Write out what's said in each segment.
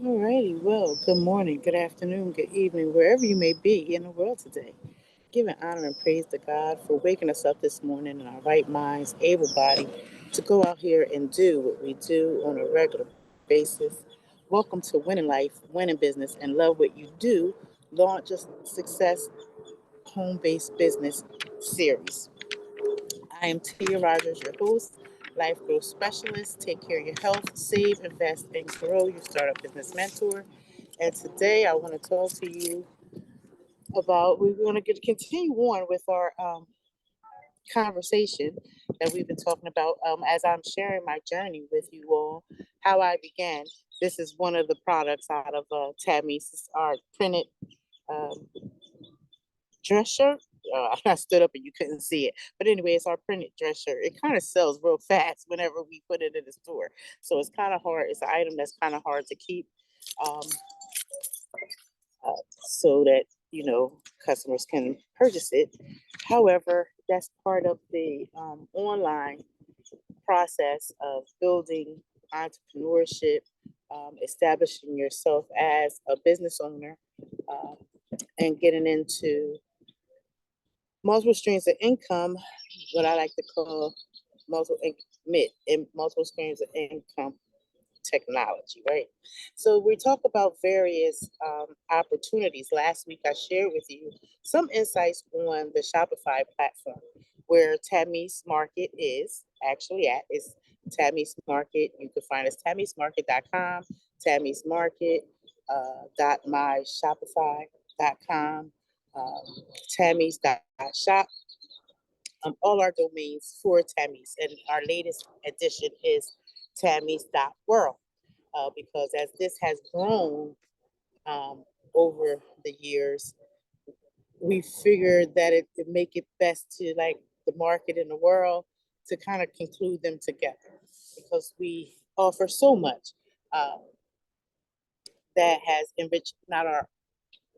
All righty. Well, good morning, good afternoon, good evening, wherever you may be in the world today. Giving honor and praise to God for waking us up this morning in our right minds, able body to go out here and do what we do on a regular basis. Welcome to Winning Life, Winning Business, and Love What You Do. Launch a Success Home Based Business series. I am Tia Rodgers, your host, life growth specialist. Take care of your health, save, invest, and grow your startup business mentor. And today I want to talk to you about, we're going to continue on with our conversation that we've been talking about as I'm sharing my journey with you all, how I began. This is one of the products out of Tammy's, our printed um, dress shirt. I stood up and you couldn't see it. But anyway, it's our printed dress shirt. It kind of sells real fast whenever we put it in the store. So it's kind of hard. It's an item that's kind of hard to keep um, so that, customers can purchase it. However, that's part of the online process of building entrepreneurship, establishing yourself as a business owner, uh, and getting into multiple streams of income, what I like to call multiple streams of income technology, right? So we talk about various opportunities. Last week, I shared with you some insights on the Shopify platform, where Tammy's Market is actually at. Is Tammy's Market. You can find us tammysmarket.com, Tammy's Market, .myshopify.com, um, Tammy's.shop, all our domains for Tammy's. And our latest edition is Tammy's.world, because as this has grown over the years, we figured that it make it best to, like, the market in the world, to kind of conclude them together, because we offer so much uh, that has enriched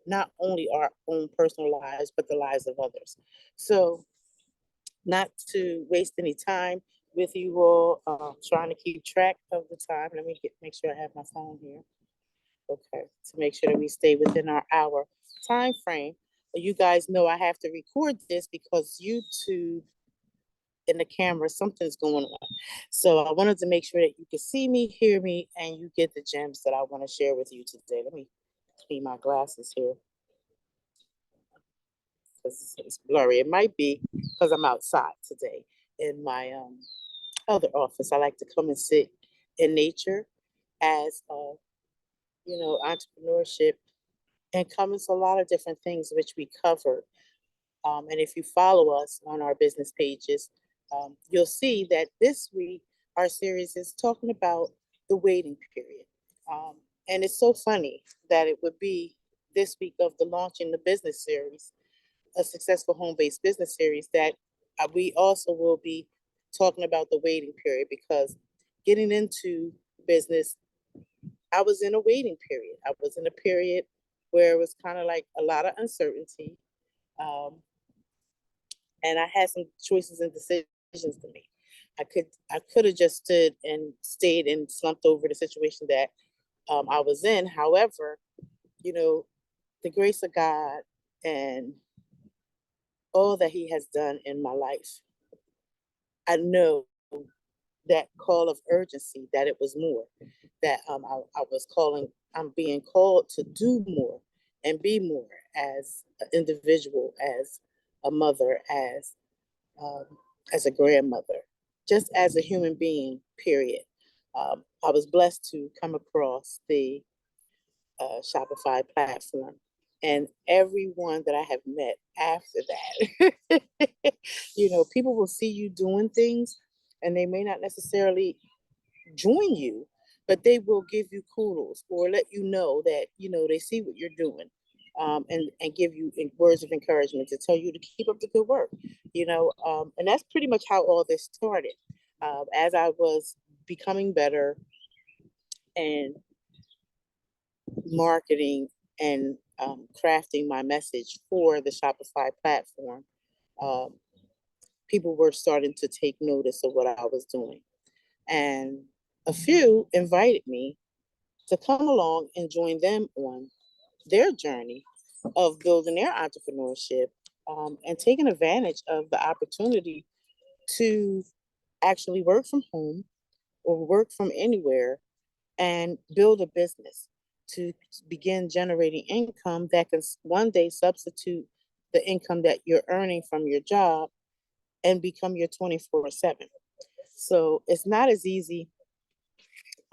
not only our own personal lives but the lives of others. So, not to waste any time with you all, trying to keep track of the time. Let me make sure I have my phone here. Okay, to make sure that we stay within our hour time frame. But you guys know I have to record this because YouTube and the camera, something's going on. So I wanted to make sure that you can see me, hear me, and you get the gems that I want to share with you today. Let me clean my glasses here because it's blurry. It might be because I'm outside today in my other office. I like to come and sit in nature as entrepreneurship encompasses a lot of different things which we covered. And if you follow us on our business pages, you'll see that this week our series is talking about the waiting period. And it's so funny that it would be this week of the launching the business series, a successful home-based business series, that we also will be talking about the waiting period, because getting into business, I was in a waiting period. I was in a period where it was kind of like a lot of uncertainty. Um, and I had some choices and decisions to make. I could have just stood and stayed and slumped over the situation that I was in. However, you know, the grace of God and all that He has done in my life, I know that call of urgency, that it was more, that I was calling, I'm being called to do more and be more as an individual, as a mother, um, as a grandmother, just as a human being, period. I was blessed to come across the Shopify platform. And everyone that I have met after that, people will see you doing things and they may not necessarily join you, but they will give you kudos or let you know that, they see what you're doing. And give you words of encouragement to tell you to keep up the good work, and that's pretty much how all this started. As I was becoming better and marketing and crafting my message for the Shopify platform, um, people were starting to take notice of what I was doing. And a few invited me to come along and join them on their journey of building their entrepreneurship, and taking advantage of the opportunity to actually work from home or work from anywhere and build a business to begin generating income that can one day substitute the income that you're earning from your job and become your 24/7. So it's not as easy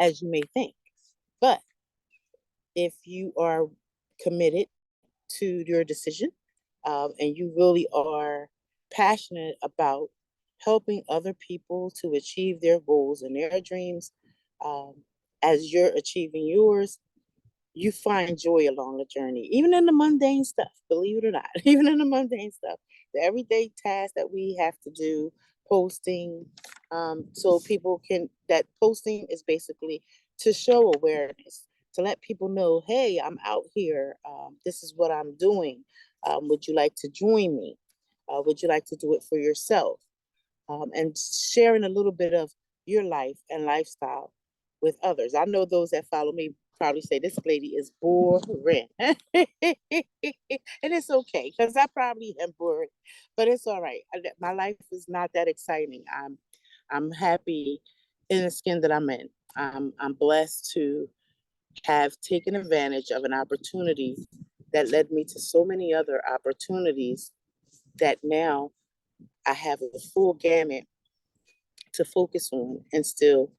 as you may think. But if you are committed to your decision, and you really are passionate about helping other people to achieve their goals and their dreams, um, as you're achieving yours, you find joy along the journey, even in the mundane stuff, believe it or not, even in the mundane stuff, the everyday tasks that we have to do, posting, so people can, that posting is basically to show awareness, to let people know, hey, I'm out here. This is what I'm doing. Would you like to join me? Would you like to do it for yourself? And sharing a little bit of your life and lifestyle with others. I know those that follow me probably say this lady is boring. And it's okay because I probably am boring, but it's all right. My life is not that exciting. I'm happy in the skin that I'm in. I'm blessed to have taken advantage of an opportunity that led me to so many other opportunities that now I have a full gamut to focus on and still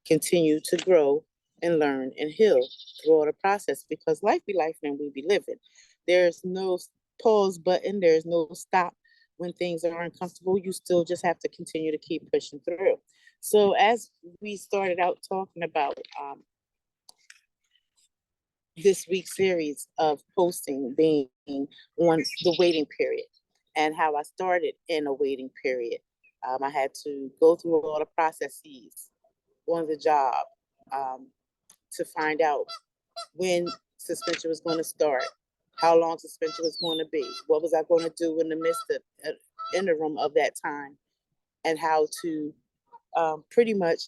continue to grow and learn and heal through all the process, because life be life and we be living. There's no pause button, there's no stop when things are uncomfortable. You still just have to continue to keep pushing through. So as we started out talking about this week's series of posting being on the waiting period and how I started in a waiting period. I had to go through all the processes on the job, um, to find out when suspension was going to start, how long suspension was going to be, what was I going to do in the midst of interim of that time, and how to, pretty much,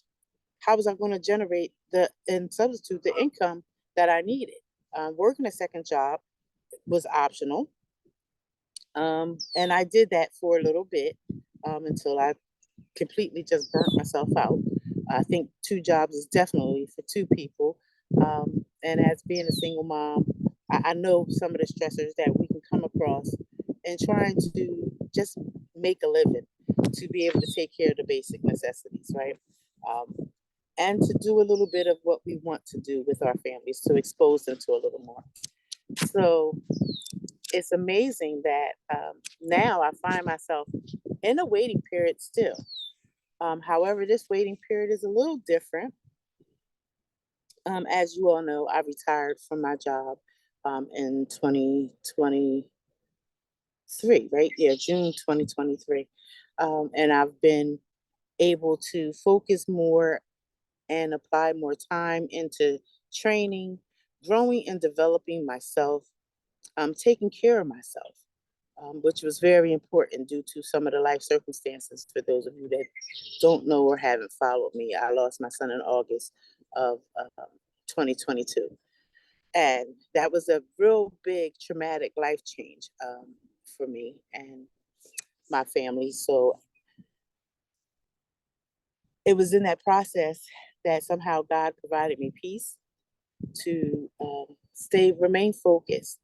how was I going to generate the and substitute the income that I needed. Working a second job was optional, and I did that for a little bit, until I completely just burnt myself out. I think two jobs is definitely for two people. And as being a single mom, I know some of the stressors that we can come across in trying to just make a living, to be able to take care of the basic necessities, right? Um, and to do a little bit of what we want to do with our families, to expose them to a little more. So it's amazing that, now I find myself in a waiting period still. However, this waiting period is a little different. As you all know, I retired from my job, in 2023, right? Yeah, June 2023. And I've been able to focus more and apply more time into training, growing and developing myself, taking care of myself, which was very important due to some of the life circumstances. For those of you that don't know or haven't followed me, I lost my son in August of 2022. And that was a real big traumatic life change, for me and my family. So it was in that process that somehow God provided me peace to, remain focused.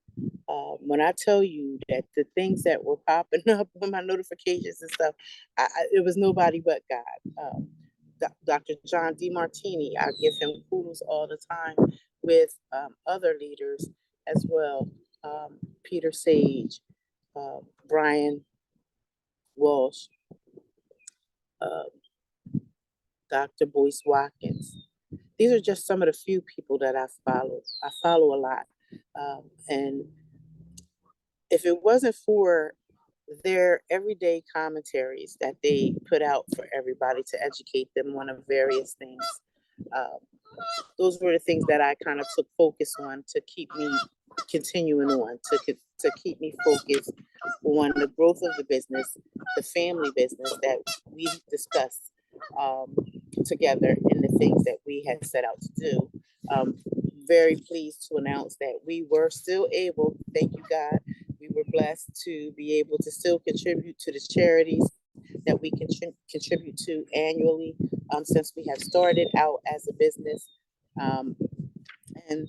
When I tell you that the things that were popping up on my notifications and stuff, it was nobody but God. Dr. John DeMartini, I give him kudos all the time, with, other leaders as well. Peter Sage, Brian Walsh, uh, Dr. Boyce Watkins. These are just some of the few people that I follow. I follow a lot. And if it wasn't for their everyday commentaries that they put out for everybody to educate them on the various things, um, those were the things that I kind of took focus on to keep me continuing on, to keep me focused on the growth of the business, the family business that we discussed, together in the things that we had set out to do. Um, very pleased to announce that we were still able, thank you God, we were blessed to be able to still contribute to the charities that we can contribute to annually, since we have started out as a business. Um, and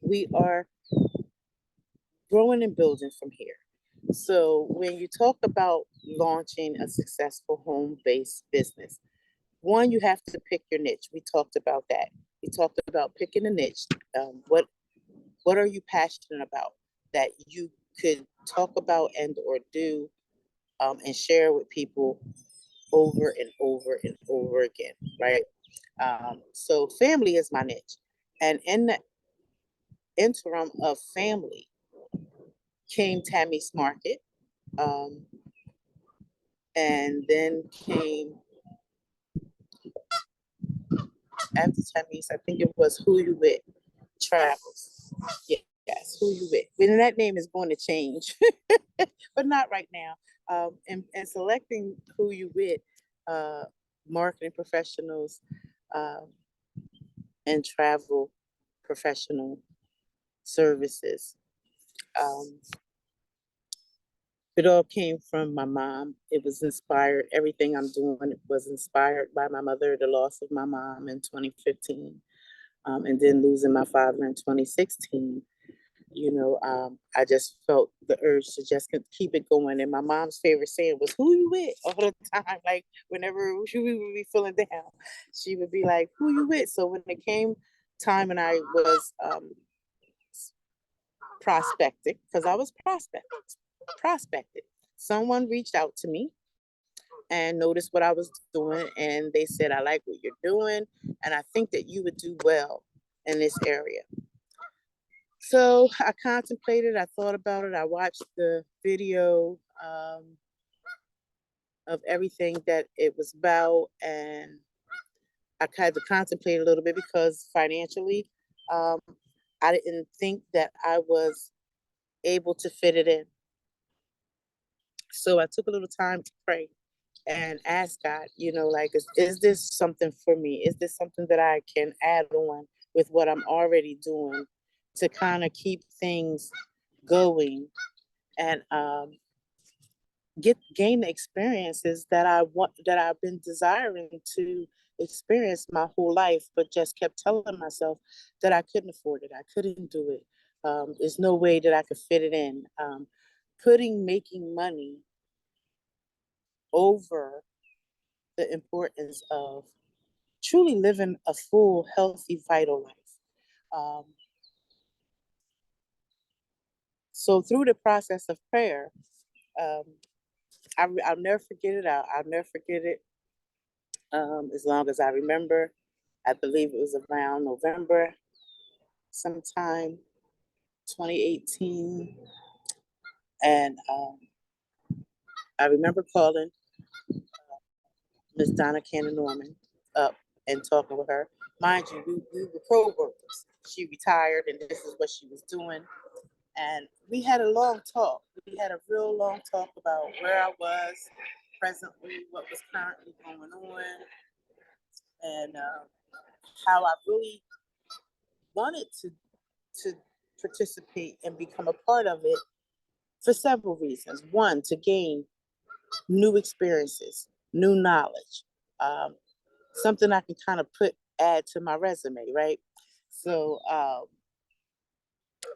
we are growing and building from here. So when you talk about launching a successful home-based business, one, you have to pick your niche. We talked about that. We talked about picking a niche. What are you passionate about that you could talk about and or do, and share with people over and over and over again, right? So family is my niche, and in the interim of family came Tammy's Market, um, and then came after Tammy's. I think it was Who You With Travels. Yes, Who You With. And that name is going to change, but not right now. And selecting Who You With, uh, marketing professionals, um, and travel professional services. Um, it all came from my mom. It was inspired. Everything I'm doing was inspired by my mother, the loss of my mom in 2015, and then losing my father in 2016. I just felt the urge to just keep it going. And my mom's favorite saying was, "Who you with?" all the time. Like whenever she would be feeling down, she would be like, "Who you with?" So when it came time and I was prospecting, because I was prospected, someone reached out to me and noticed what I was doing, and they said, "I like what you're doing, and I think that you would do well in this area." So I contemplated, I thought about it, I watched the video, of everything that it was about, and I kind of contemplate a little bit because financially, um, I didn't think that I was able to fit it in. So I took a little time to pray and ask God, like, is this something for me? Is this something that I can add on with what I'm already doing to kind of keep things going and gain the experiences that I've been desiring to experience my whole life, but just kept telling myself that I couldn't afford it. I couldn't do it. There's no way that I could fit it in. Putting making money over the importance of truly living a full, healthy, vital life. Um, so through the process of prayer, um, I'll never forget it. I'll never forget it, as long as I remember. I believe it was around November, sometime 2018, and I remember calling Miss Donna Cannon Norman up and talking with her. Mind you, we were co-workers. She retired, and this is what she was doing. And we had a long talk. We had a real long talk about where I was presently, what was currently going on, and how I really wanted to participate and become a part of it for several reasons. One, to gain new experiences, new knowledge, um, something I can kind of add to my resume, right? So,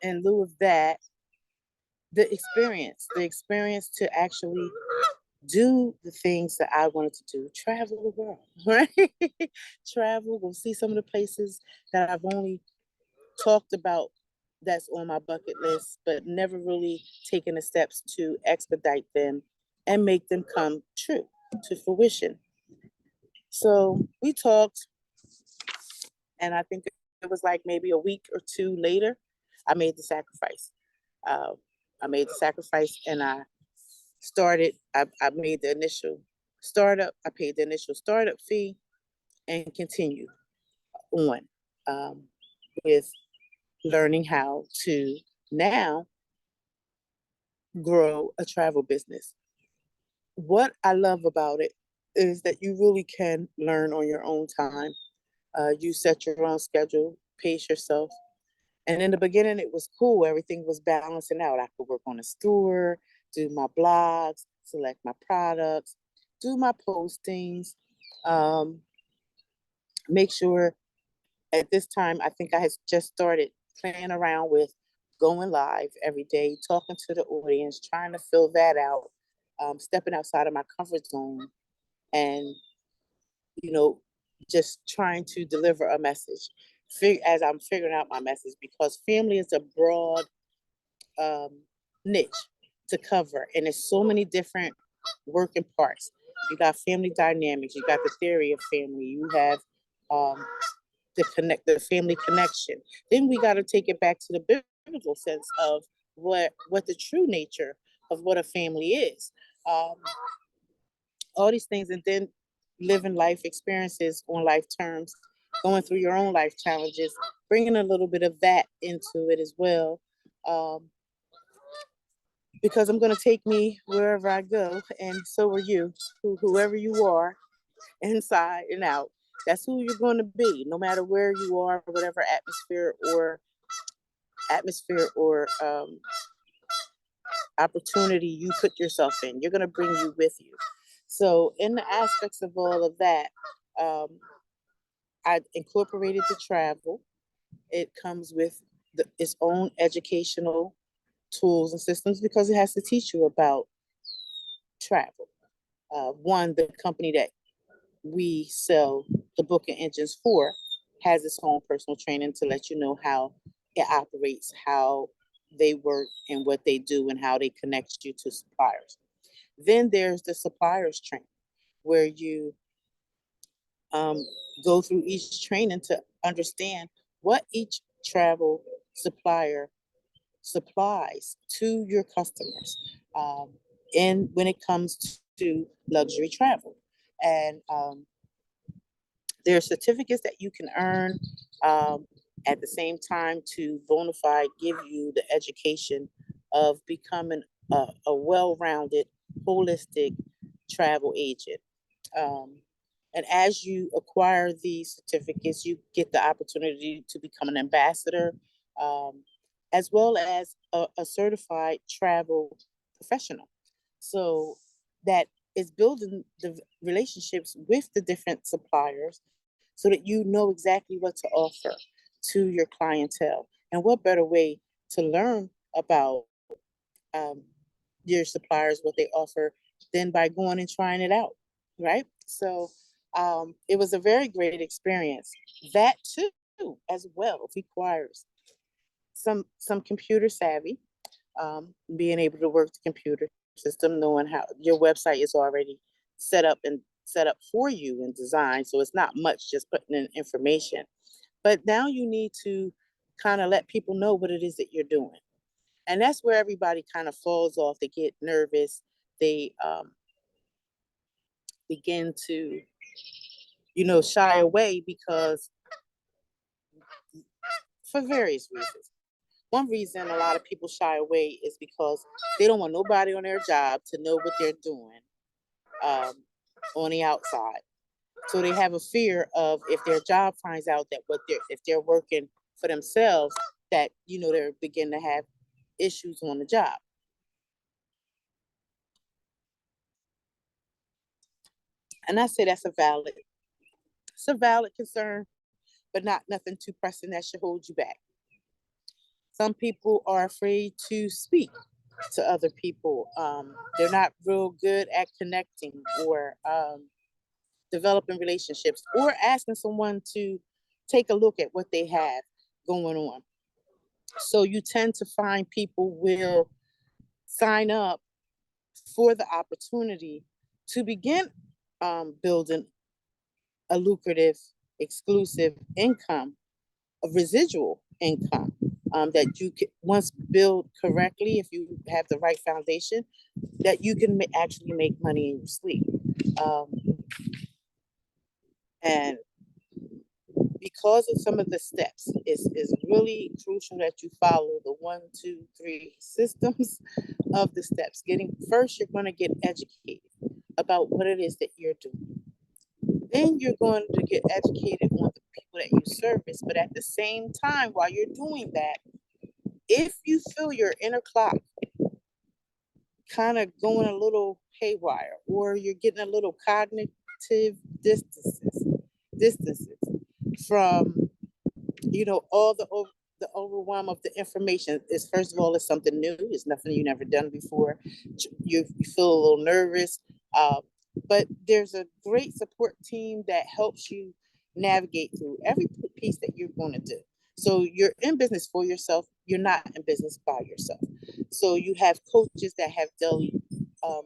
in lieu of that, the experience to actually do the things that I wanted to do, travel the world, right? Travel, go see some of the places that I've only talked about that's on my bucket list, but never really taken the steps to expedite them and make them come true to fruition. So we talked, and I think it was like maybe a week or two later, I made the sacrifice. Uh, I made the sacrifice and I made the initial startup. I paid the initial startup fee and continued on, um, with learning how to now grow a travel business. What I love about it is that you really can learn on your own time. You set your own schedule, pace yourself. And in the beginning, it was cool. Everything was balancing out. I could work on a store, do my blogs, select my products, do my postings, um, make sure at this time, I think I had just started playing around with going live every day, talking to the audience, trying to fill that out, stepping outside of my comfort zone, and you know, just trying to deliver a message as I'm figuring out my message, because family is a broad um, niche to cover, and there's so many different working parts. You got family dynamics, you got the theory of family, you have um, the family connection. Then we got to take it back to the biblical sense of what the true nature of what a family is. Um, all these things, and then living life experiences on life terms, going through your own life challenges, bringing a little bit of that into it as well. Um, because I'm going to take me wherever I go, and so are you, whoever you are, inside and out. That's who you're going to be, no matter where you are, whatever atmosphere or opportunity you put yourself in. You're going to bring you with you. So, in the aspects of all of that, um, I incorporated the travel. It comes with its own educational tools and systems because it has to teach you about travel. One, the company that we sell the booking engines for has its own personal training to let you know how it operates, how they work, and what they do, and how they connect you to suppliers. Then there's the suppliers training, where you um, go through each training to understand what each travel supplier supplies to your customers, and when it comes to luxury travel. And there are certificates that you can earn um, at the same time to bona fide give you the education of becoming a well-rounded, holistic travel agent. Um, and as you acquire these certificates, you get the opportunity to become an ambassador, um, as well as a certified travel professional. So that is building the relationships with the different suppliers so that you know exactly what to offer to your clientele. And what better way to learn about um, your suppliers, what they offer, than by going and trying it out, right? So it was a very great experience. That too, as well, requires some computer savvy, being able to work the computer system, knowing how your website is already set up for you and designed. So it's not much just putting in information. But now you need to kind of let people know what it is that you're doing. And that's where everybody kind of falls off. They get nervous. They begin to, shy away because for various reasons. One reason a lot of people shy away is because they don't want nobody on their job to know what they're doing um, on the outside. So they have a fear of if their job finds out that if they're working for themselves, that they're beginning to have issues on the job. And I say it's a valid concern, but not nothing too pressing that should hold you back. Some people are afraid to speak to other people. They're not real good at connecting or developing relationships or asking someone to take a look at what they have going on. So you tend to find people will sign up for the opportunity to begin building a lucrative, exclusive income, a residual income that you can once build correctly, if you have the right foundation, that you can actually make money in your sleep. Um, and because of some of the steps, it's really crucial that you follow the 1, 2, 3 systems of the steps. First, you're going to get educated about what it is that you're doing. Then you're going to get educated on the that you service. But at the same time, while you're doing that, if you feel your inner clock kind of going a little haywire, or you're getting a little cognitive distances from, all the overwhelm of the information. Is, first of all, it's something new. It's nothing you never done before. You feel a little nervous, uh, but there's a great support team that helps you navigate through every piece that you're going to do. So you're in business for yourself. You're not in business by yourself. So you have coaches that have um,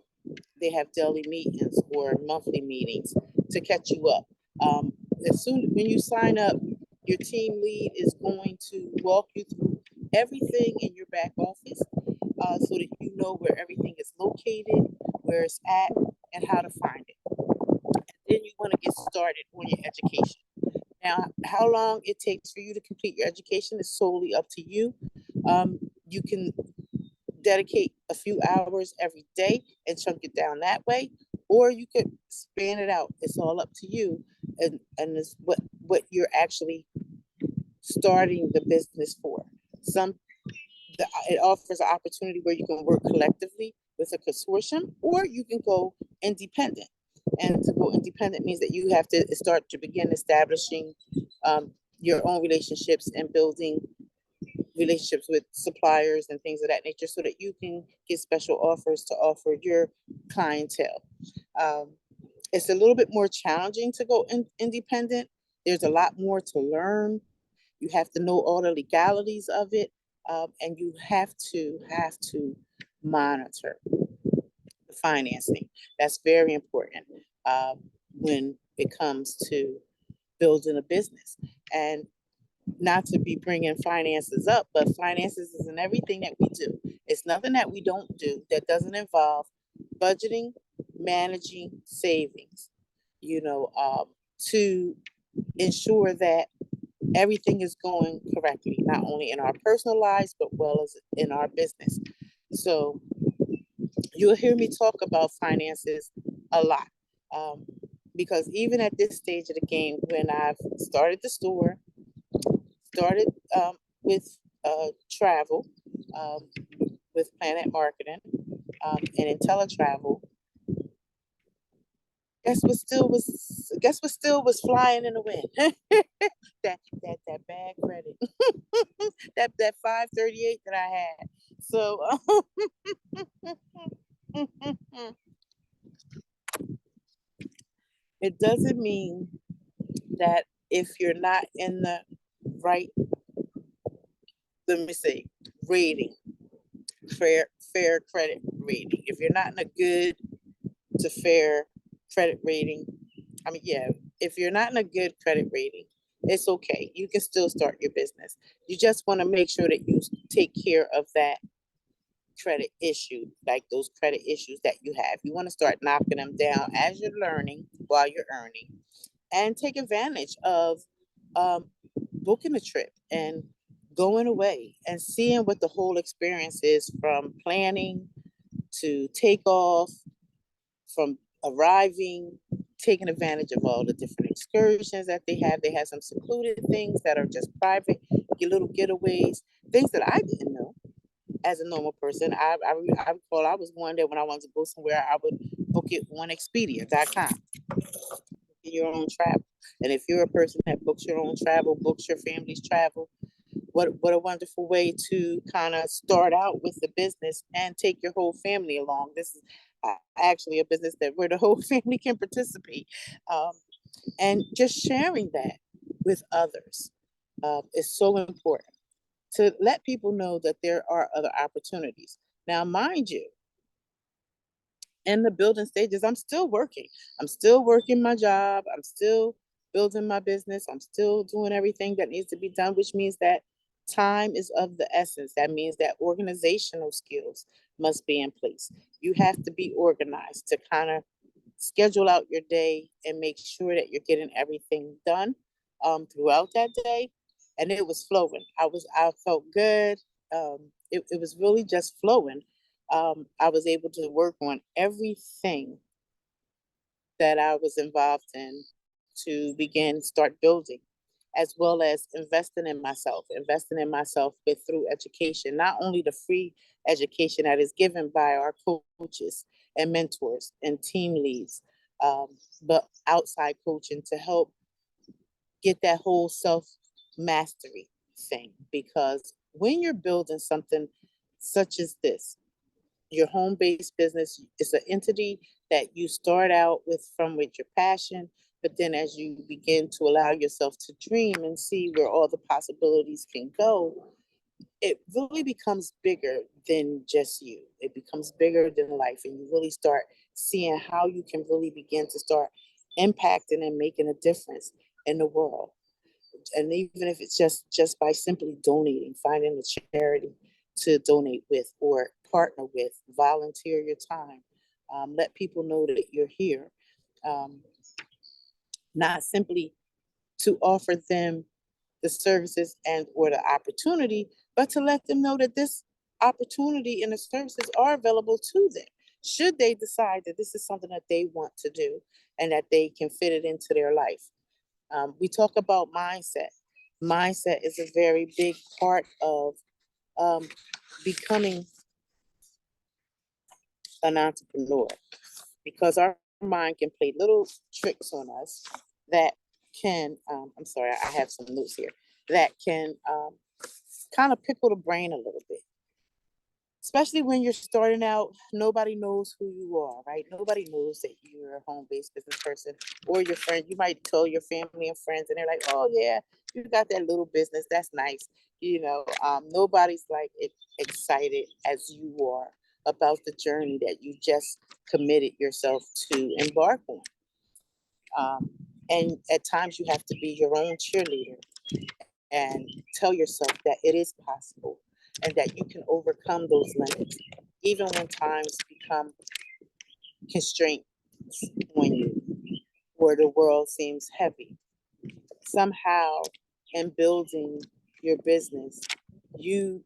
daily meetings or monthly meetings to catch you up. Um, as soon when you sign up, your team lead is going to walk you through everything in your back office, so that you know where everything is located, where it's at, and how to find it. Then you want to get started on your education. Now, how long it takes for you to complete your education is solely up to you. You can dedicate a few hours every day and chunk it down that way, or you could span it out. It's all up to you, and it's what you're actually starting the business for. Some it offers an opportunity where you can work collectively with a consortium, or you can go independent. And to go independent means that you have to start to begin establishing your own relationships and building relationships with suppliers and things of that nature, so that you can get special offers to offer your clientele. Um, it's a little bit more challenging to go independent. There's a lot more to learn. You have to know all the legalities of it, and you have to monitor the financing. That's very important, when it comes to building a business. And not to be bringing finances up, but finances is in everything that we do. It's nothing that we don't do that doesn't involve budgeting, managing, savings, to ensure that everything is going correctly, not only in our personal lives, but well as in our business. So you'll hear me talk about finances a lot. Um, because even at this stage of the game, when I've started the store, started with travel, um, with Planet Marketing, and IntelliTravel. Guess what still was flying in the wind? that bad credit, that 538 that I had. So it doesn't mean that if you're not in the right, let me say, rating, fair credit rating. If you're not in a good to fair credit rating, I mean, yeah, if you're not in a good credit rating, it's okay. You can still start your business. You just want to make sure that you take care of that credit issue, like those credit issues that you have. You want to start knocking them down as you're learning while you're earning, and take advantage of um, booking a trip and going away and seeing what the whole experience is, from planning to takeoff, from arriving, taking advantage of all the different excursions that they have. They have some secluded things that are just private, your little getaways, things that I didn't know as a normal person. I recall I was one day when I wanted to go somewhere, I would book it on Expedia.com, your own travel. And if you're a person that books your own travel, books your family's travel, what a wonderful way to kind of start out with the business and take your whole family along. This is actually a business that where the whole family can participate, um, and just sharing that with others is so important, to let people know that there are other opportunities. Now, mind you, in the building stages, I'm still working. I'm still working my job. I'm still building my business. I'm still doing everything that needs to be done, which means that time is of the essence. That means that organizational skills must be in place. You have to be organized to kind of schedule out your day and make sure that you're getting everything done throughout that day. And it was flowing. I felt good. It was really just flowing. I was able to work on everything that I was involved in to begin start building. as well as investing in myself with through education, not only the free education that is given by our coaches and mentors and team leads, um, but outside coaching to help get that whole self mastery thing. Because when you're building something such as this, your home based business is an entity that you start out with your passion, but then as you begin to allow yourself to dream and see where all the possibilities can go, it really becomes bigger than just you. It becomes bigger than life, and you really start seeing how you can really begin to start impacting and making a difference in the world. And even if it's just by simply donating, finding a charity to donate with or partner with, volunteer your time, let people know that you're here. Um, Not simply to offer them the services and or the opportunity, but to let them know that this opportunity and the services are available to them. Should they decide that this is something that they want to do and that they can fit it into their life. We talk about mindset. Mindset is a very big part of um, becoming an entrepreneur, because our mind can play little tricks on us that I'm sorry, I have some notes here, that can kind of pickle the brain a little bit. Especially when you're starting out, nobody knows who you are, right? Nobody knows that you're a home-based business person or your friend. You might tell your family and friends, and they're like, "Oh yeah, you got that little business. That's nice." Nobody's like excited as you are about the journey that you just committed yourself to embark on. And at times, you have to be your own cheerleader and tell yourself that it is possible and that you can overcome those limits, even when times become constraints on you or the world seems heavy. Somehow, in building your business, you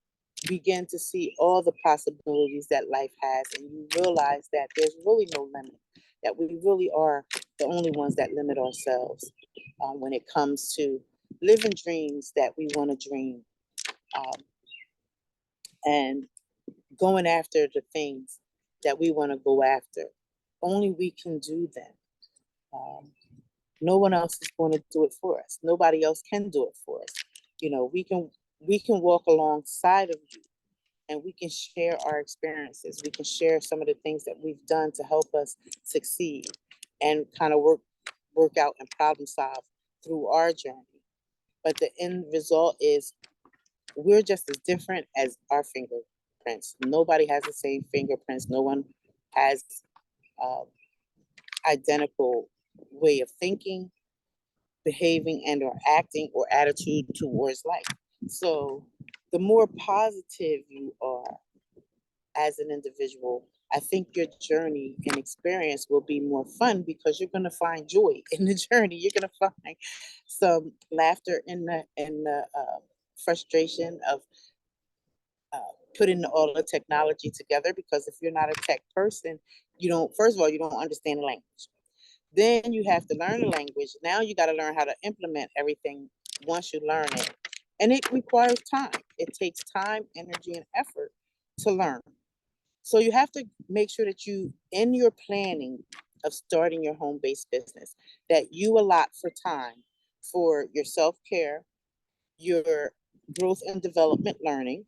begin to see all the possibilities that life has, and you realize that there's really no limit, that we really are the only ones that limit ourselves when it comes to living dreams that we want to dream, um, and going after the things that we want to go after. Only we can do them. Um, no one else is going to do it for us. Nobody else can do it for us. We can walk alongside of you, and we can share our experiences. We can share some of the things that we've done to help us succeed and kind of work out and problem solve through our journey. But the end result is we're just as different as our fingerprints. Nobody has the same fingerprints. No one has uh, identical way of thinking, behaving, and or acting or attitude towards life. So the more positive you are as an individual, I think your journey and experience will be more fun because you're going to find joy in the journey. You're going to find some laughter in the frustration of uh, putting all the technology together. Because if you're not a tech person, you don't. First of all, you don't understand the language. Then you have to learn the language. Now you got to learn how to implement everything once you learn it, and it requires time. It takes time, energy, and effort to learn. So you have to make sure that you, in your planning of starting your home-based business, that you allot for time for your self-care, your growth and development learning,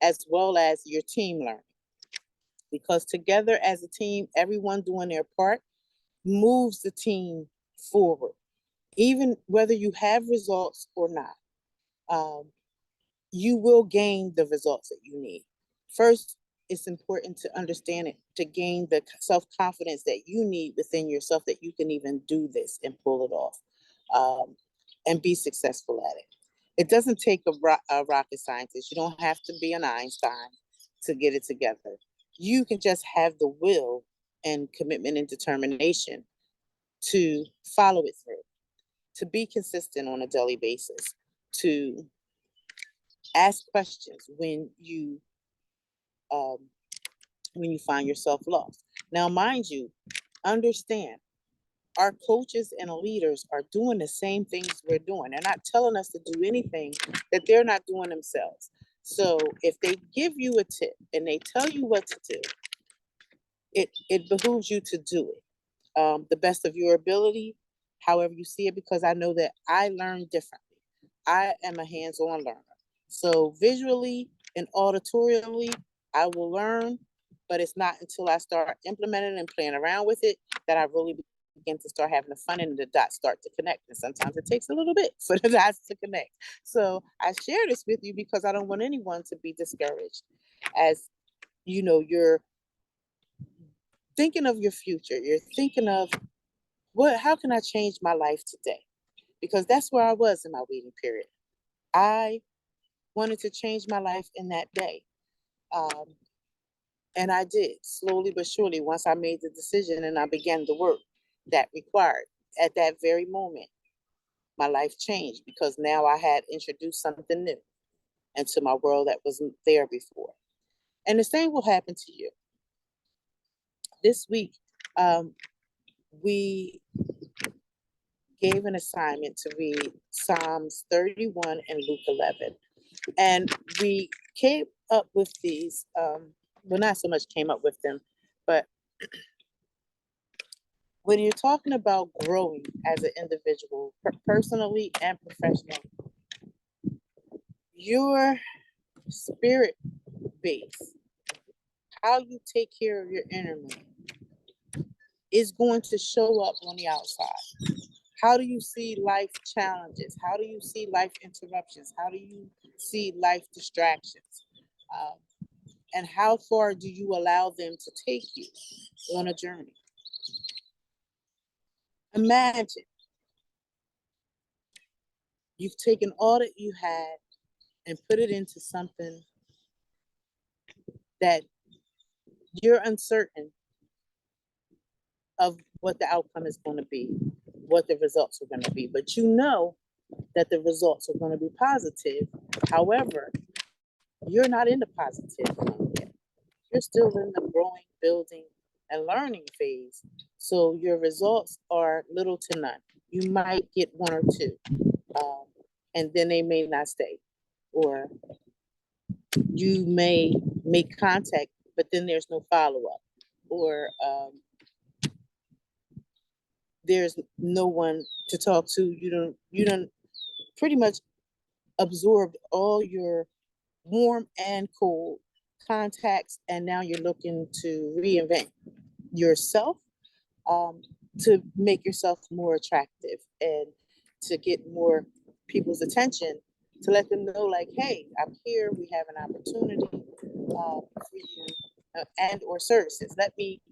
as well as your team learning. Because together as a team, everyone doing their part moves the team forward, even whether you have results or not. Um, you will gain the results that you need. First, it's important to understand it, to gain the self confidence that you need within yourself, that you can even do this and pull it off, um, and be successful at it. It doesn't take a rocket scientist. You don't have to be an Einstein to get it together. You can just have the will and commitment and determination to follow it through, to be consistent on a daily basis, to ask questions um, when you find yourself lost. Now, mind you, understand our coaches and leaders are doing the same things we're doing. They're not telling us to do anything that they're not doing themselves. So if they give you a tip and they tell you what to do, it behooves you to do it the best of your ability, however you see it, because I know that I learn differently. I am a hands-on learner. So visually and auditorially, I will learn, but it's not until I start implementing and playing around with it that I really begin to start having the fun and the dots start to connect. And sometimes it takes a little bit for the dots to connect. So I share this with you because I don't want anyone to be discouraged as you're thinking of your future. You're thinking of how can I change my life today? Because that's where I was in my waiting period. I wanted to change my life in that day. Um, and I did, slowly but surely, once I made the decision and I began the work that required. At that very moment, my life changed because now I had introduced something new into my world that wasn't there before. And the same will happen to you. This week, we gave an assignment to read Psalms 31 and Luke 11. And we came up with these, well, not so much came up with them, but when you're talking about growing as an individual, personally and professionally, your spirit base, how you take care of your inner man, is going to show up on the outside. How do you see life challenges? How do you see life interruptions? How do you see life distractions? Um, and how far do you allow them to take you on a journey? Imagine you've taken all that you had and put it into something that you're uncertain of what the outcome is going to be, what the results are going to be, but you know that the results are going to be positive. However, you're not in the positive yet. You're still in the growing, building, and learning phase. So your results are little to none. You might get one or two, um, and then they may not stay. Or you may make contact, but then there's no follow up. Or there's no one to talk to. You don't pretty much absorbed all your warm and cold contacts, and now you're looking to reinvent yourself, um, to make yourself more attractive and to get more people's attention, to let them know, like, hey, I'm here, we have an opportunity for you, and or services. Let me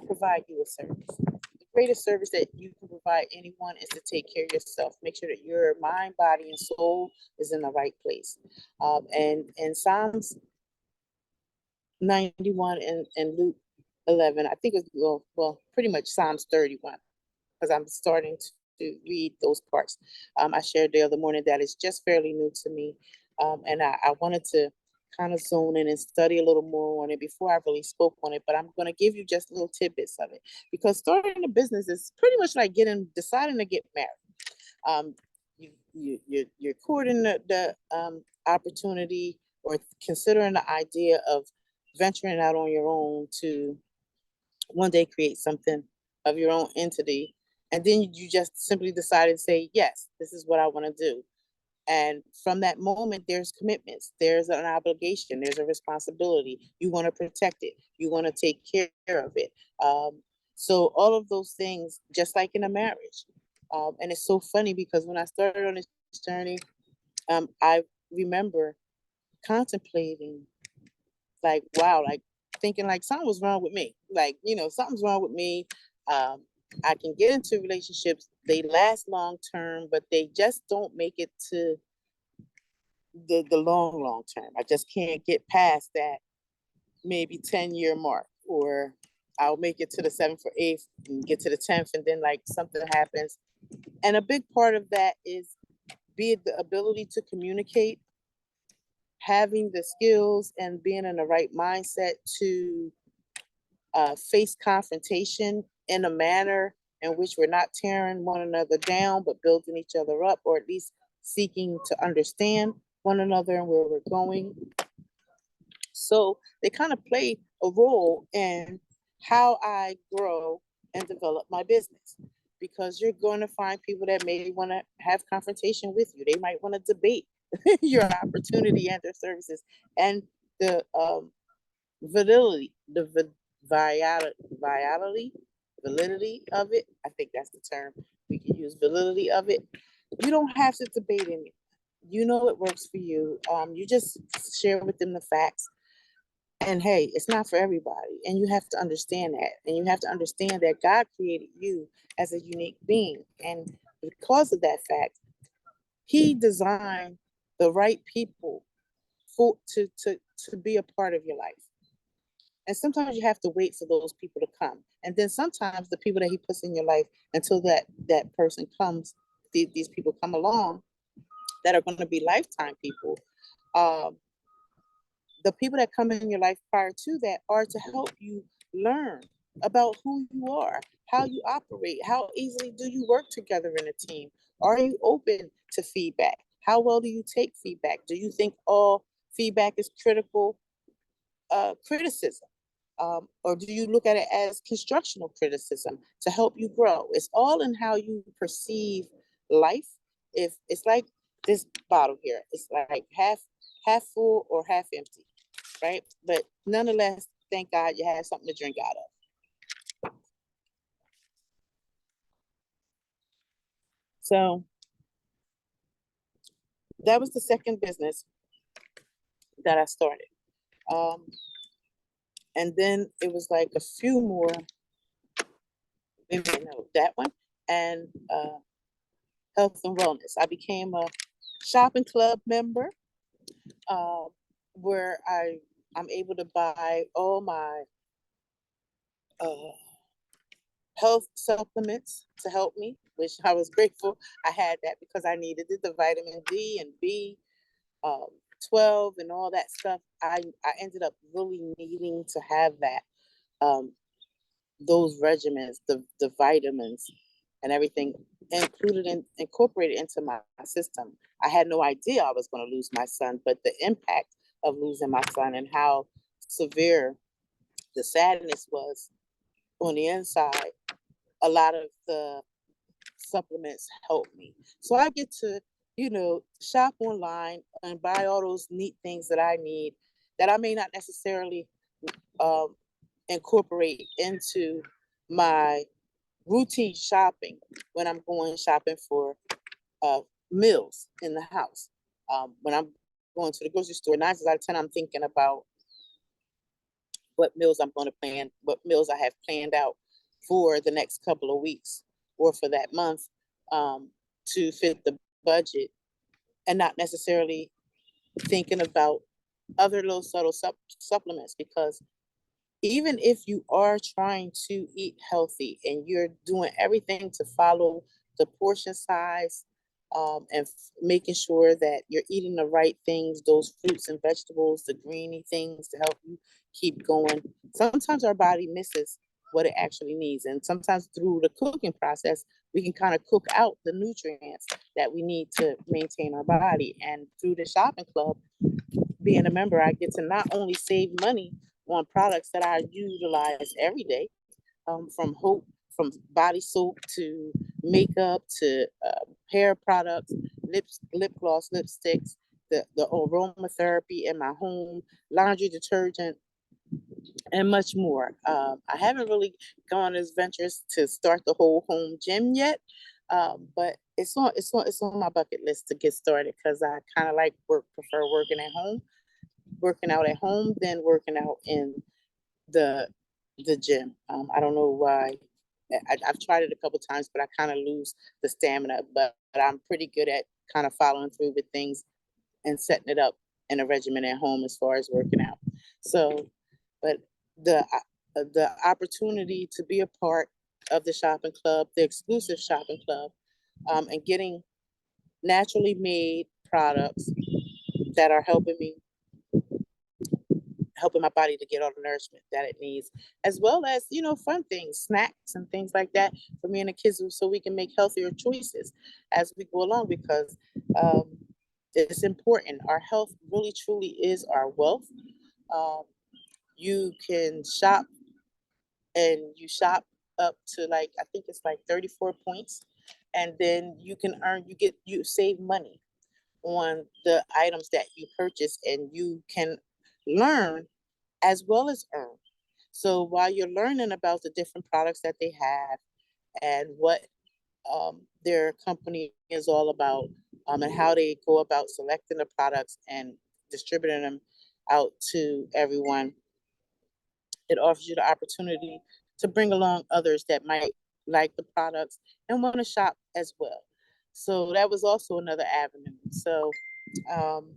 provide you a service. The greatest service that you can provide anyone is to take care of yourself. Make sure that your mind, body, and soul is in the right place. And Psalms 91 and Luke 11, I think it's pretty much Psalms 31, because I'm starting to read those parts. I shared the other morning that it's just fairly new to me. And I wanted to kind of zone in and study a little more on it before I really spoke on it. But I'm going to give you just little tidbits of it, because starting a business is pretty much like deciding to get married. Um, you're courting the opportunity, or considering the idea of venturing out on your own to one day create something of your own entity. And then you just simply decide to say, yes, this is what I want to do. And from that moment, there's commitments, there's an obligation, there's a responsibility. You want to protect it, you want to take care of it. So all of those things, just like in a marriage. And it's so funny because when I started on this journey, I remember contemplating, like, wow, like thinking like something was wrong with me. Like, something's wrong with me. Um, I can get into relationships, they last long term, but they just don't make it to the long term. I just can't get past that maybe 10-year mark, or I'll make it to the seventh or eighth and get to the 10th, and then like something happens. And a big part of that is be it the ability to communicate, having the skills and being in the right mindset to face confrontation in a manner in which we're not tearing one another down, but building each other up, or at least seeking to understand one another and where we're going. So they kind of play a role in how I grow and develop my business, because you're going to find people that may want to have confrontation with you. They might want to debate your opportunity and their services and the validity, viality, validity of it. I think that's the term we can use. Validity of it. You don't have to debate it. You know it works for you. You just share with them the facts. And hey, it's not for everybody. And you have to understand that. And you have to understand that God created you as a unique being. And because of that fact, He designed the right people to be a part of your life. And sometimes you have to wait for those people to come. And then sometimes the people that He puts in your life, until that person comes, these people come along that are going to be lifetime people. The people that come in your life prior to that are to help you learn about who you are, how you operate, how easily do you work together in a team? Are you open to feedback? How well do you take feedback? Do you think all feedback is critical criticism? Or do you look at it as constructional criticism to help you grow? It's all in how you perceive life. If it's like this bottle here, it's like half full or half empty, right? But nonetheless, thank God you have something to drink out of. So that was the second business that I started. And then it was like a few more, maybe no, that one, and health and wellness. I became a shopping club member, uh, where I'm able to buy all my uh, health supplements to help me, which I was grateful I had that, because I needed it, the vitamin D and B, um, 12 and all that stuff. I ended up really needing to have that, um, those regimens, the vitamins and everything incorporated into my system. I had no idea I was going to lose my son, but the impact of losing my son and how severe the sadness was on the inside, a lot of the supplements help me. So I get to, shop online and buy all those neat things that I need that I may not necessarily um, incorporate into my routine shopping when I'm going shopping for uh, meals in the house. When I'm going to the grocery store, 9 times out of 10, I'm thinking about what meals I'm going to plan, what meals I have planned out for the next couple of weeks or for that month, to fit the budget, and not necessarily thinking about other little subtle supplements. Because even if you are trying to eat healthy and you're doing everything to follow the portion size, and making sure that you're eating the right things, those fruits and vegetables, the greeny things to help you keep going, sometimes our body misses what it actually needs. And sometimes through the cooking process, we can kind of cook out the nutrients that we need to maintain our body. And through the shopping club, being a member, I get to not only save money on products that I utilize every day, from Hope, from body soap to makeup to hair products, lip gloss, lipsticks, the aromatherapy in my home, laundry detergent, and much more. I haven't really gone as venturous to start the whole home gym yet, but it's on my bucket list to get started, because I kind of prefer working at home, working out at home, than working out in the the gym. I don't know why. I've tried it a couple times, but I kind of lose the stamina. But I'm pretty good at kind of following through with things and setting it up in a regimen at home as far as working out. So, but the opportunity to be a part of the shopping club, the exclusive shopping club, and getting naturally made products that are helping helping my body to get all the nourishment that it needs, as well as, fun things, snacks and things like that for me and the kids, so we can make healthier choices as we go along, because um, it's important. Our health really truly is our wealth. Um, you can shop, and you shop up to, like, I think it's like 34 points, and then you save money on the items that you purchase, and you can learn as well as earn. So while you're learning about the different products that they have and what their company is all about, and how they go about selecting the products and distributing them out to everyone, it offers you the opportunity to bring along others that might like the products and want to shop as well. So that was also another avenue. So um,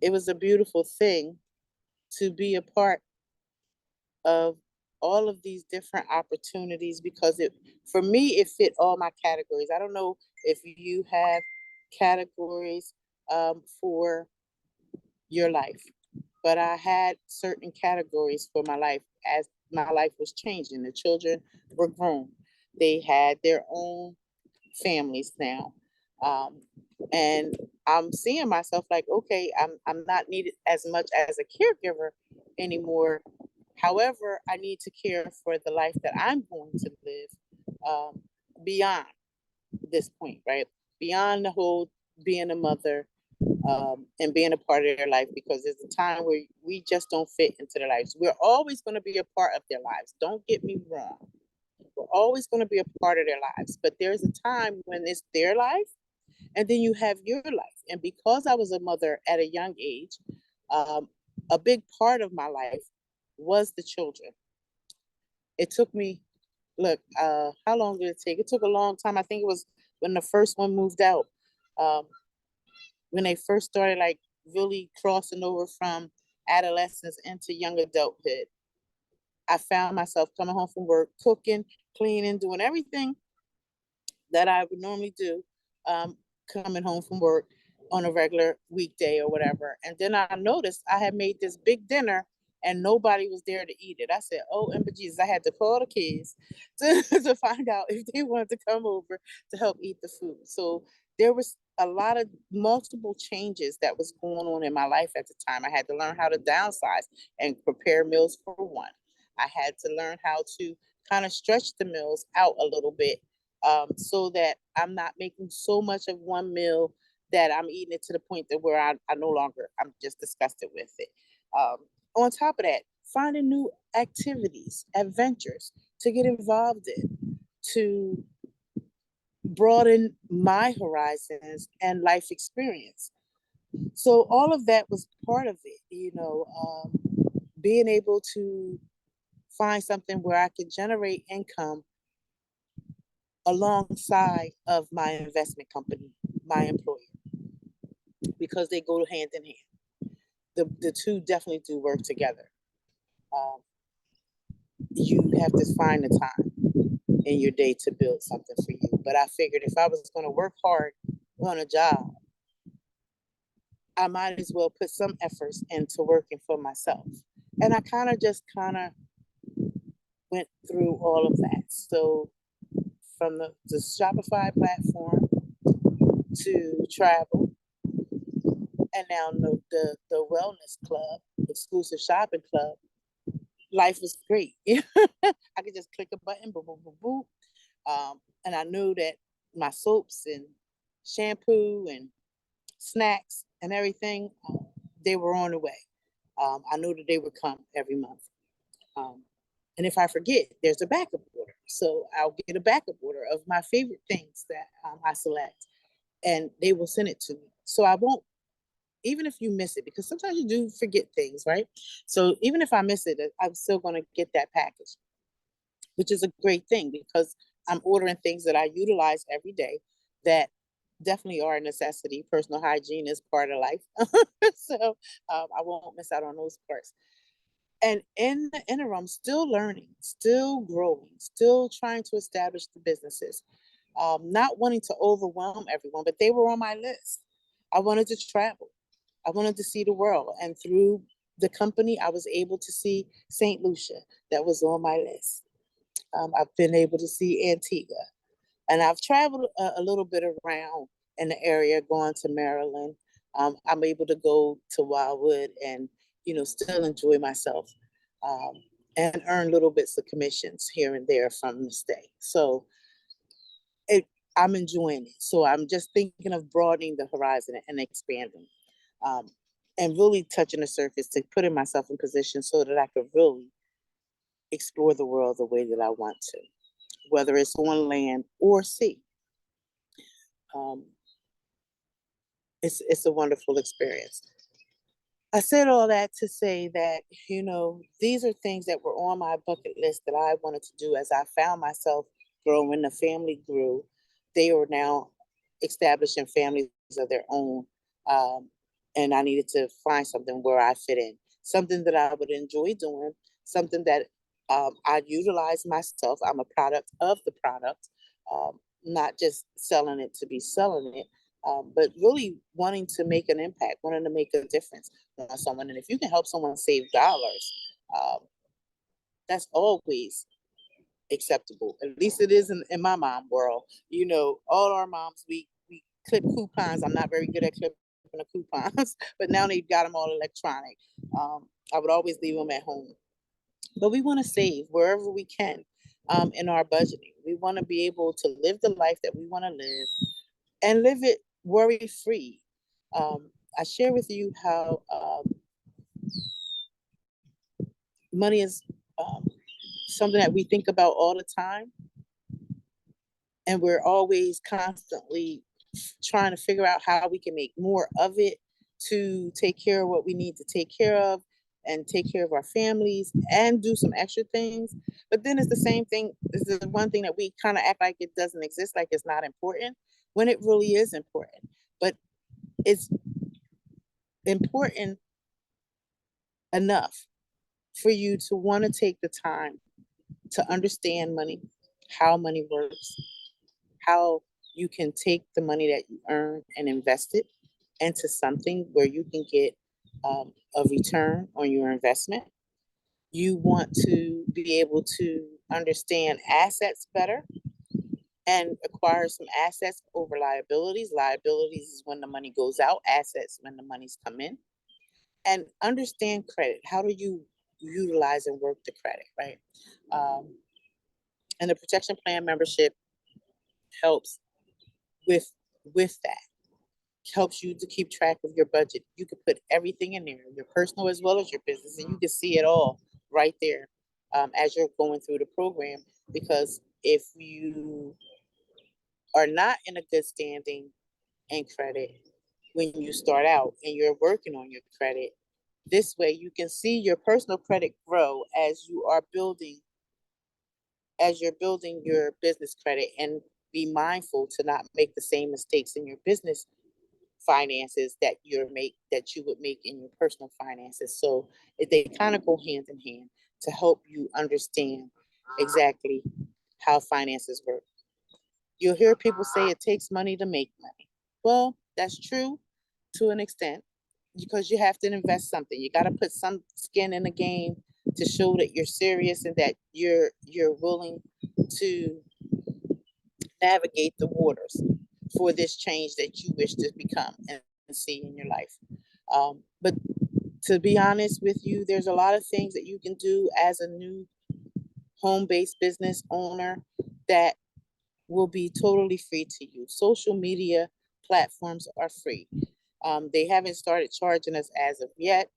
it was a beautiful thing to be a part of all of these different opportunities, because for me, it fit all my categories. I don't know if you have categories for your life, but I had certain categories for my life as my life was changing. The children were grown, they had their own families now. Um, and I'm seeing myself like, okay, I'm not needed as much as a caregiver anymore. However, I need to care for the life that I'm going to live beyond this point, right? Beyond the whole being a mother, and being a part of their life, because there's a time where we just don't fit into their lives. We're always going to be a part of their lives. Don't get me wrong. We're always going to be a part of their lives. But there's a time when it's their life, and then you have your life. And because I was a mother at a young age, um, a big part of my life was the children. It took me, look, how long did it take? It took a long time. I think it was when the first one moved out. Um, when they first started, like, really crossing over from adolescence into young adulthood, I found myself coming home from work, cooking, cleaning, doing everything that I would normally do, um, coming home from work on a regular weekday or whatever. And then I noticed I had made this big dinner and nobody was there to eat it. I said, oh, Ember Jesus, I had to call the kids to find out if they wanted to come over to help eat the food. So there was a lot of multiple changes that was going on in my life at the time. I had to learn how to downsize and prepare meals for one. I had to learn how to kind of stretch the meals out a little bit, so that I'm not making so much of one meal that I'm eating it to the point that where I no longer, I'm just disgusted with it. Um, on top of that, finding new activities, adventures to get involved in, to broaden my horizons and life experience. So all of that was part of it, being able to find something where I could generate income alongside of my investment company, my employer, because they go hand in hand. The two definitely do work together. Um, you have to find the time in your day to build something for you. But I figured if I was going to work hard on a job, I might as well put some efforts into working for myself. And I kind of went through all of that. So from the Shopify platform to travel, and now the wellness club, exclusive shopping club, life was great. I could just click a button, boom, boom, boom, boom. And I knew that my soaps and shampoo and snacks and everything, they were on the way. I knew that they would come every month. Um, and if I forget, there's a backup order. So I'll get a backup order of my favorite things that I select, and they will send it to me. So I won't, even if you miss it, because sometimes you do forget things, right? So even if I miss it, I'm still going to get that package, which is a great thing because I'm ordering things that I utilize every day that definitely are a necessity. Personal hygiene is part of life. So I won't miss out on those parts. And in the interim, still learning, still growing, still trying to establish the businesses, not wanting to overwhelm everyone, but they were on my list. I wanted to travel. I wanted to see the world. And through the company, I was able to see St. Lucia. That was on my list. I've been able to see Antigua, and I've traveled a little bit around in the area, going to Maryland. I'm able to go to Wildwood and still enjoy myself, um, and earn little bits of commissions here and there from the stay. So it, I'm enjoying it. So I'm just thinking of broadening the horizon and expanding, um, and really touching the surface to putting myself in position so that I could really explore the world the way that I want to, whether it's on land or sea. Um, it's a wonderful experience. I said all that to say that, these are things that were on my bucket list that I wanted to do as I found myself growing. The family grew. They are now establishing families of their own. Um, and I needed to find something where I fit in, something that I would enjoy doing, something that I utilize myself. I'm a product of the product, not just selling it to be selling it, but really wanting to make an impact, wanting to make a difference on someone. And if you can help someone save dollars, um, that's always acceptable. At least it is in my mom world. All our moms, we clip coupons. I'm not very good at clipping the coupons, but now they've got them all electronic. I would always leave them at home. But we want to save wherever we can, in our budgeting. We want to be able to live the life that we want to live and live it worry free. I share with you how money is something that we think about all the time, and we're always constantly trying to figure out how we can make more of it to take care of what we need to take care of and take care of our families and do some extra things. But then it's the same thing. This is the one thing that we kind of act like it doesn't exist, like it's not important, when it really is important. But it's important enough for you to want to take the time to understand money, how money works, how you can take the money that you earn and invest it into something where you can get a return on your investment. You want to be able to understand assets better and acquire some assets over liabilities. Liabilities is when the money goes out, assets when the money's come in. And understand credit. How do you utilize and work the credit, right? Um, and the protection plan membership helps with that. Helps you to keep track of your budget. You can put everything in there, your personal as well as your business, and you can see it all right there, as you're going through the program. Because if you are not in a good standing in credit when you start out and you're working on your credit, this way you can see your personal credit grow as you're building your business credit, and be mindful to not make the same mistakes in your business finances that you would make in your personal finances. So they kind of go hand in hand to help you understand exactly how finances work. You'll hear people say it takes money to make money. Well, that's true to an extent, because you have to invest something. You got to put some skin in the game to show that you're serious and that you're willing to navigate the waters for this change that you wish to become and see in your life. But to be honest with you, there's a lot of things that you can do as a new home-based business owner that will be totally free to you. Social media platforms are free. They haven't started charging us as of yet,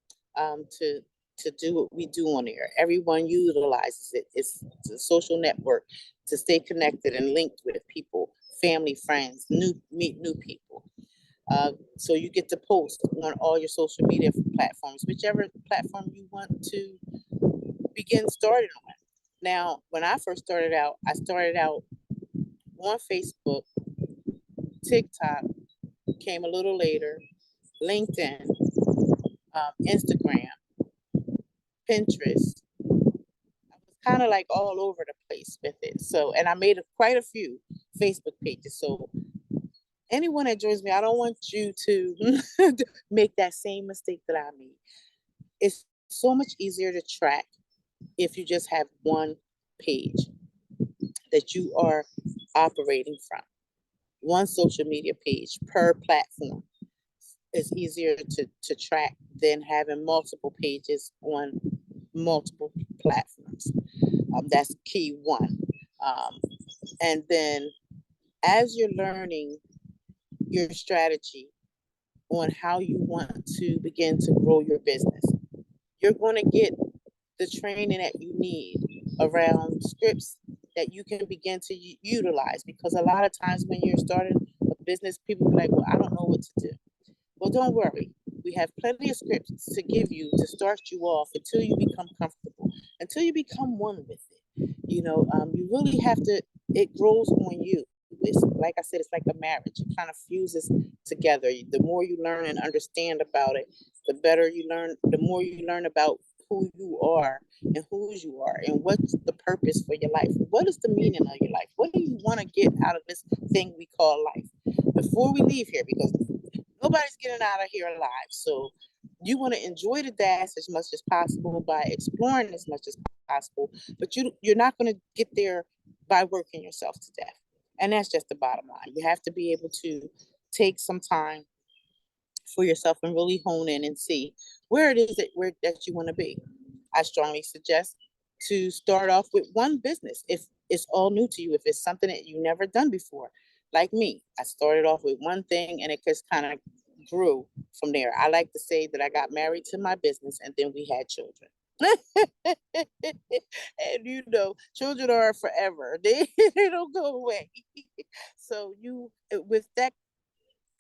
to do what we do on there. Everyone utilizes it. It's a social network to stay connected and linked with people, family, friends, meet new people. So you get to post on all your social media platforms, whichever platform you want to begin starting on. Now, when I first started out, I started out on Facebook, TikTok came a little later, LinkedIn, Instagram, Pinterest. I was kind of like all over the place with it. So, and I made quite a few Facebook pages. So anyone that joins me, I don't want you to make that same mistake that I made. It's so much easier to track if you just have one page that you are operating from, one social media page per platform is easier to track than having multiple pages on multiple platforms. That's key one. Um, and then as you're learning your strategy on how you want to begin to grow your business, you're going to get the training that you need around scripts that you can begin to utilize. Because a lot of times when you're starting a business, people be like, well, I don't know what to do. Well, don't worry. We have plenty of scripts to give you to start you off until you become comfortable, until you become one with it. You really have to, it grows on you. It's like I said, it's like a marriage. It kind of fuses together. The more you learn and understand about it, the better you learn, the more you learn about who you are and whose you are and what's the purpose for your life. What is the meaning of your life? What do you want to get out of this thing we call life before we leave here? Because nobody's getting out of here alive. So you want to enjoy the dash as much as possible by exploring as much as possible, but you're not going to get there by working yourself to death. And that's just the bottom line. You have to be able to take some time for yourself and really hone in and see where it is that you want to be. I strongly suggest to start off with one business if it's all new to you, if it's something that you've never done before. Like me, I started off with one thing and it just kind of grew from there. I like to say that I got married to my business and then we had children. And children are forever. They don't go away. So you with that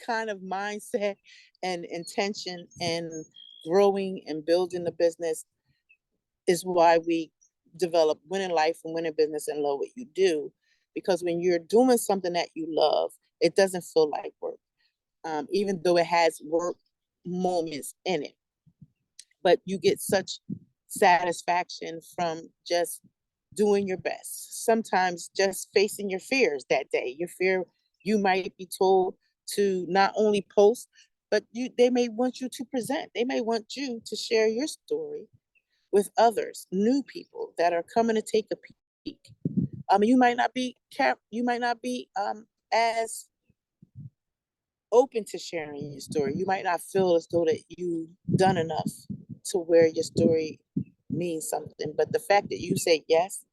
kind of mindset and intention and growing and building the business is why we develop winning life and winning business and love what you do. Because when you're doing something that you love, it doesn't feel like work, even though it has work moments in it. But you get such satisfaction from just doing your best. Sometimes just facing your fears that day. Your fear, you might be told to not only post, but they may want you to present. They may want you to share your story with others, new people that are coming to take a peek. You might not be as open to sharing your story. You might not feel as though that you've done enough to where your story means something. But the fact that you say yes,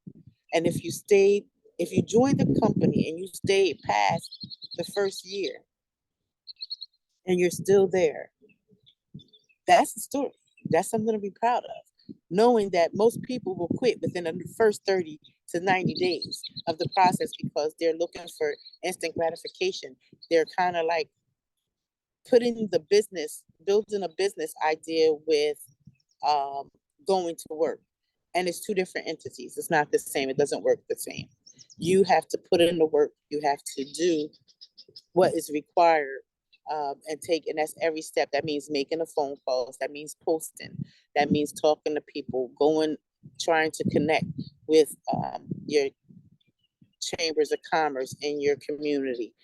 and if you joined the company and you stayed past the first year and you're still there, that's the story. That's something to be proud of. Knowing that most people will quit within the first 30 to 90 days of the process because they're looking for instant gratification. They're kind of like building a business idea with um, going to work. And it's two different entities. It's not the same. It doesn't work the same. You have to put in the work. You have to do what is required and that's every step. That means making the phone calls. That means posting. That means talking to people, trying to connect with your chambers of commerce in your community,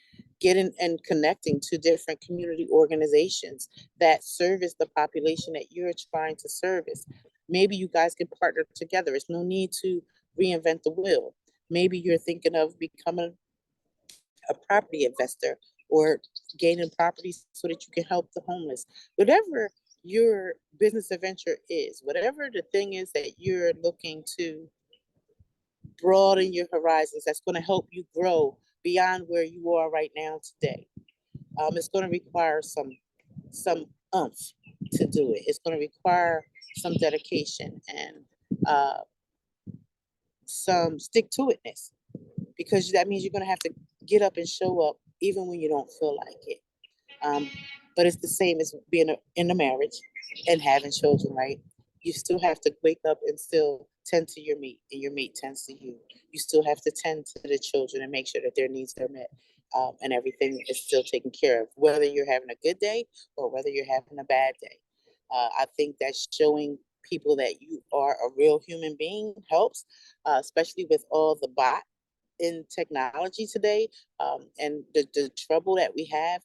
getting and connecting to different community organizations that service the population that you're trying to service. Maybe you guys can partner together. There's no need to reinvent the wheel. Maybe you're thinking of becoming a property investor or gaining properties so that you can help the homeless. Whatever your business adventure is, whatever the thing is that you're looking to broaden your horizons, that's going to help you grow beyond where you are right now today. It's going to require some umph to do it. It's going to require some dedication and some stick to itness, because that means you're going to have to get up and show up even when you don't feel like it. Um, but it's the same as being in a marriage and having children, right? You still have to wake up and still tend to your mate, and your mate tends to you. You still have to tend to the children and make sure that their needs are met, and everything is still taken care of, whether you're having a good day or whether you're having a bad day. I think that showing people that you are a real human being helps, especially with all the bot in technology today, and the trouble that we have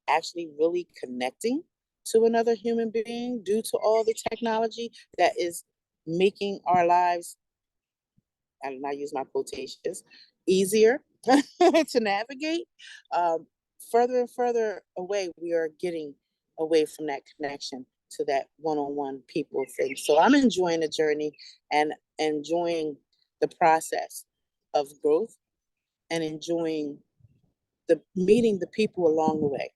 actually really connecting to another human being, due to all the technology that is making our lives, and I use my quotations, easier to navigate, um, further and further away, we are getting away from that connection to that one-on-one people thing. So I'm enjoying the journey and enjoying the process of growth and enjoying the meeting the people along the way.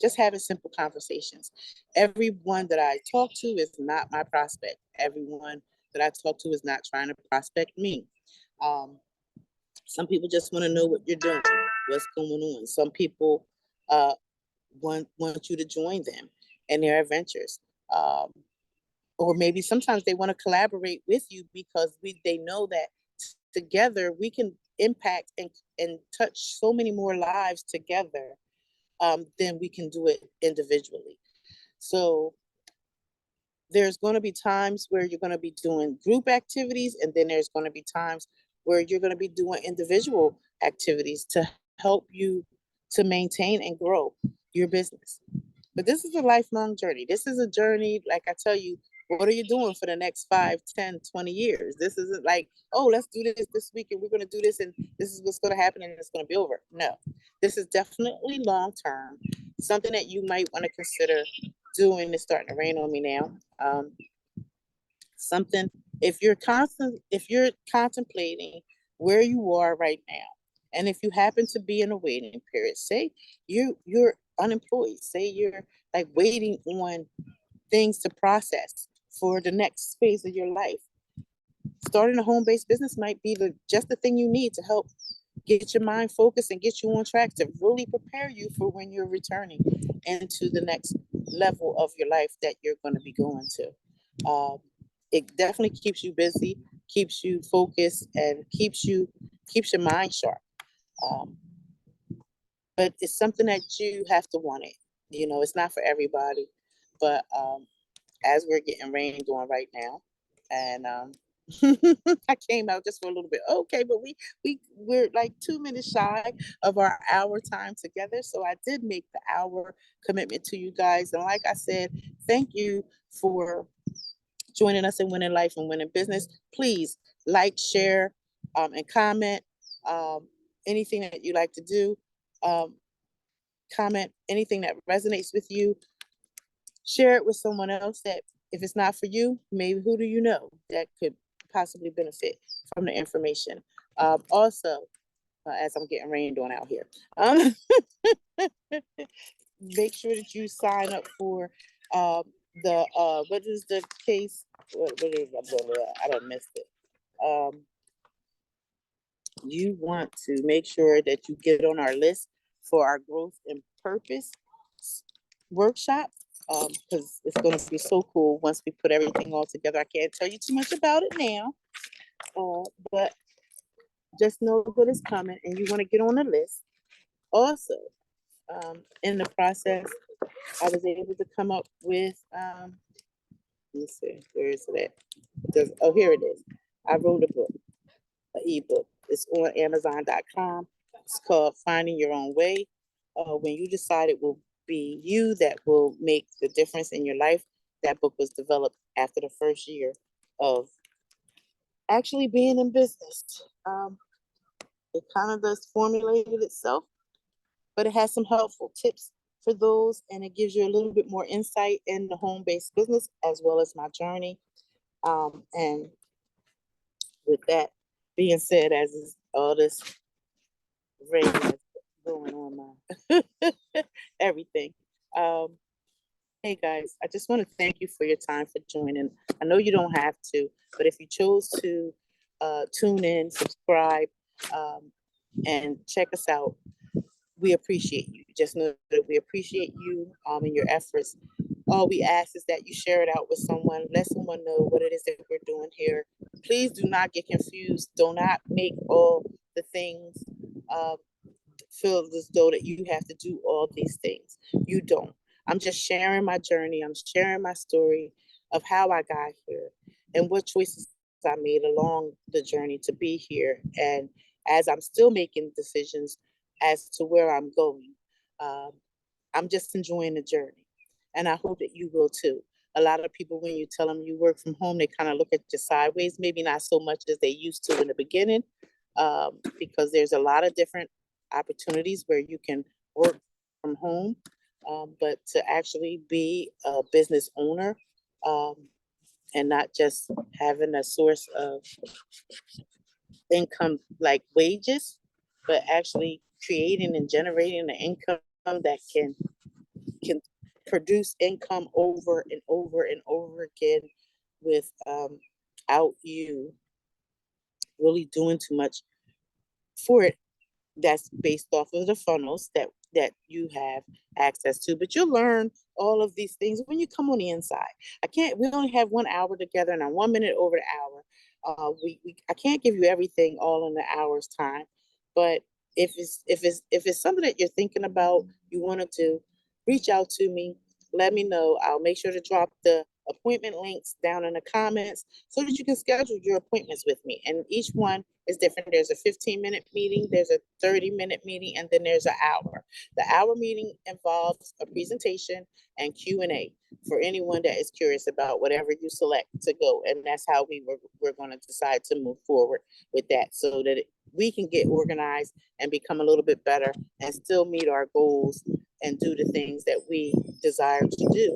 Just having simple conversations. Everyone that I talk to is not my prospect. Everyone that I talk to is not trying to prospect me. Um, some people just want to know what you're doing, what's going on. Some people uh, want you to join them in their adventures. Um, or maybe sometimes they want to collaborate with you because they know that together we can impact and touch so many more lives together than we can do it individually. So there's going to be times where you're going to be doing group activities, and then there's going to be times where you're going to be doing individual activities to help you to maintain and grow your business. But this is a lifelong journey. This is a journey, like I tell you, what are you doing for the next 5, 10, 20 years? This isn't like, oh, let's do this week and we're going to do this and this is what's going to happen and it's going to be over. No, this is definitely long term, something that you might want to consider doing. It's starting to rain on me now. Something, if you're contemplating where you are right now, and if you happen to be in a waiting period, say you're unemployed, say you're like waiting on things to process for the next phase of your life, starting a home-based business might be just the thing you need to help get your mind focused and get you on track to really prepare you for when you're returning into the next level of your life that you're going to be going to. Um, it definitely keeps you busy, keeps you focused, and keeps your mind sharp. Um, but it's something that you have to want it. You know, it's not for everybody, but as we're getting rained on right now, and I came out just for a little bit. Okay, but we're like 2 minutes shy of our hour time together. So I did make the hour commitment to you guys. And like I said, thank you for joining us in Winning Life and Winning Business. Please like, share, and comment. Um, anything that you like to do, um, comment anything that resonates with you. Share it with someone else that, if it's not for you, maybe who do you know that could possibly benefit from the information. Also, as I'm getting rained on out here, make sure that you sign up for the what is the case? What is I don't miss it. You want to make sure that you get on our list for our growth and purpose workshop, because it's going to be so cool once we put everything all together. I can't tell you too much about it now, but just know that it's coming and you want to get on the list. Also, in the process, I was able to come up with, let me see, where is it at? Oh, here it is. I wrote a book, an ebook. It's on Amazon.com. It's called Finding Your Own Way. When you decide it will be you that will make the difference in your life, that book was developed after the first year of actually being in business. It kind of just formulated itself, but it has some helpful tips for those, and it gives you a little bit more insight in the home-based business as well as my journey. And with that being said, as is all this rain that's going on my everything. Um, hey guys, I just want to thank you for your time for joining. I know you don't have to, but if you chose to tune in, subscribe, um, and check us out, we appreciate you. Just know that we appreciate you and your efforts. All we ask is that you share it out with someone, let someone know what it is that we're doing here. Please do not get confused. Do not make all the things uh, feel as though that you have to do all these things. You don't. I'm just sharing my journey. I'm sharing my story of how I got here and what choices I made along the journey to be here. And as I'm still making decisions as to where I'm going, um, I'm just enjoying the journey. And I hope that you will too. A lot of people, when you tell them you work from home, they kind of look at you sideways, maybe not so much as they used to in the beginning, because there's a lot of different opportunities where you can work from home. But to actually be a business owner, um, and not just having a source of income like wages, but actually creating and generating an income that can produce income over and over and over again without you really doing too much for it. That's based off of the funnels that you have access to. But you'll learn all of these things when you come on the inside. We only have 1 hour together, and I'm 1 minute over the hour. I can't give you everything all in the hour's time, but if it's something that you're thinking about, you wanted to reach out to me, let me know. I'll make sure to drop the appointment links down in the comments so that you can schedule your appointments with me. And each one is different. There's a 15-minute meeting, there's a 30-minute meeting, and then there's an hour. The hour meeting involves a presentation and Q&A for anyone that is curious about whatever you select to go. And that's how we're going to decide to move forward with that, so that we can get organized and become a little bit better and still meet our goals and do the things that we desire to do,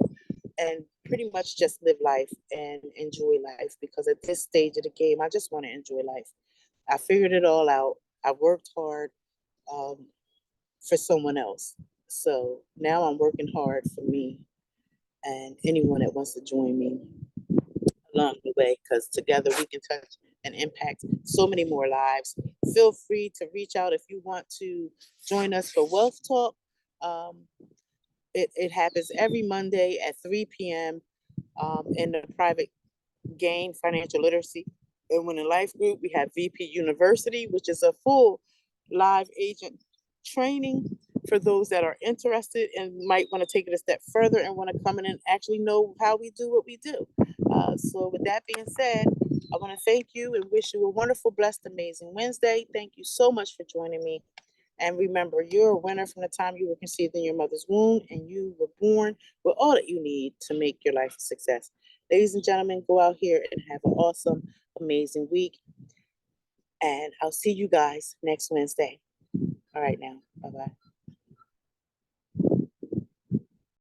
and pretty much just live life and enjoy life. Because at this stage of the game, I just want to enjoy life. I figured it all out. I worked hard um, for someone else. So now I'm working hard for me and anyone that wants to join me along the way, because together we can touch and impact so many more lives. Feel free to reach out if you want to join us for Wealth Talk. Um, it happens every Monday at 3 p.m. In the private gain financial literacy. And when in life group, we have VP University, which is a full live agent training for those that are interested and might want to take it a step further and want to come in and actually know how we do what we do. So with that being said, I want to thank you and wish you a wonderful, blessed, amazing Wednesday. Thank you so much for joining me. And remember, you're a winner from the time you were conceived in your mother's womb, and you were born with all that you need to make your life a success. Ladies and gentlemen, go out here and have an awesome, amazing week. And I'll see you guys next Wednesday. All right now. Bye-bye.